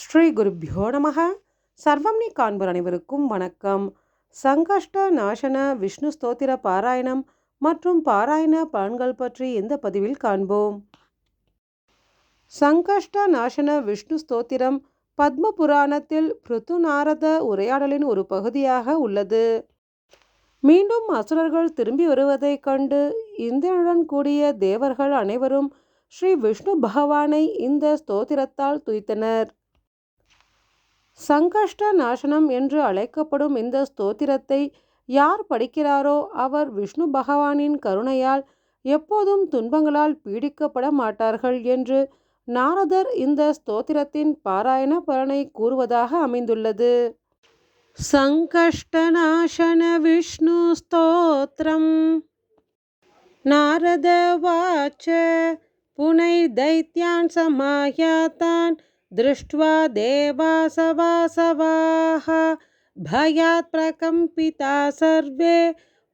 ஸ்ரீ குருப்யோ நமः. சர்வம் நீ காண்பர் அனைவருக்கும் வணக்கம். சங்கஷ்ட நாசன விஷ்ணு ஸ்தோத்திர பாராயணம் மற்றும் பாராயண பலன்கள் பற்றி இந்த பதிவில் காண்போம். சங்கஷ்ட நாசன விஷ்ணு ஸ்தோத்திரம் பத்ம புராணத்தில் பிருத்து நாரத உரையாடலின் ஒரு பகுதியாக உள்ளது. மீண்டும் அசுரர்கள் திரும்பி வருவதைக் கண்டு இந்திரனுடன் கூடிய தேவர்கள் அனைவரும் ஸ்ரீ விஷ்ணு பகவானை இந்த ஸ்தோத்திரத்தால் துதித்தனர். சங்கஷ்ட நாசனம் என்று அழைக்கப்படும் இந்த ஸ்தோத்திரத்தை யார் படிக்கிறாரோ அவர் விஷ்ணு பகவானின் கருணையால் எப்போதும் துன்பங்களால் பீடிக்கப்பட மாட்டார்கள் என்று நாரதர் இந்த ஸ்தோத்திரத்தின் பாராயண பலனை கூறுவதாக அமைந்துள்ளது. சங்கஷ்ட நாசன விஷ்ணு ஸ்தோத்திரம். நாரத வாச்ச புனை தைத்யான் சமாயாதான் दृष्ट्वा देवासवासवाः भयात् प्रकम्पिता सर्वे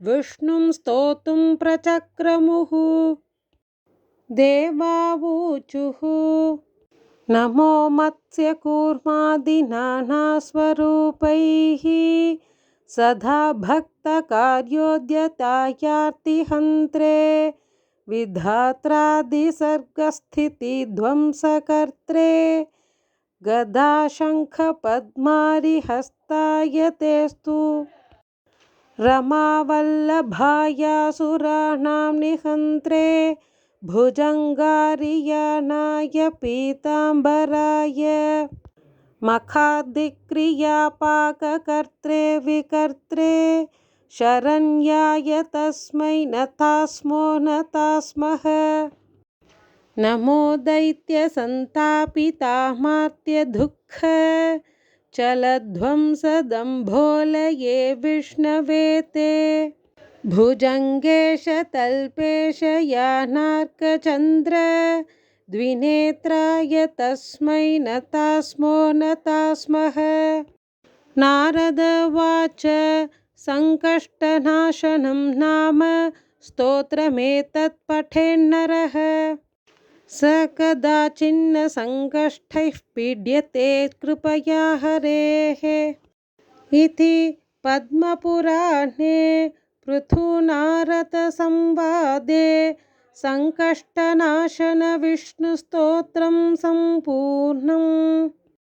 विष्णुं स्तोतुं प्रचक्रमुः. देवावूचुः नमो मत्स्यकूर्मादिनानास्वरूपैः सदा भक्तकार्योद्यतायार्तिहन्त्रे विधात्रादिसर्गस्थितिध्वंसकर्त्रे गदाशङ्खपद्मारिहस्ताय तेस्तु रमावल्लभायासुराणां निहन्त्रे भुजङ्गारियानाय पीताम्बराय मखादिक्रियापाककर्त्रे विकर्त्रे शरण्याय तस्मै नतास्मो नतास्मः. नमो दैत्यसन्तापितामार्त्यदुःख चलध्वंसदम्भोलये विष्णवे ते भुजङ्गेश तल्पेश यानार्कचन्द्र द्विनेत्राय तस्मै नतास्मो नतास्मः. नारदवाच सङ्कष्टनाशनं नाम स्तोत्रमेतत् पठेन्नरः स कदाचिन्न सङ्कष्टैः पीड्यते कृपया हरेः इति पद्मपुराणे पृथुनारदसंवादे सङ्कष्टनाशन विष्णुस्तोत्रं सम्पूर्णम्.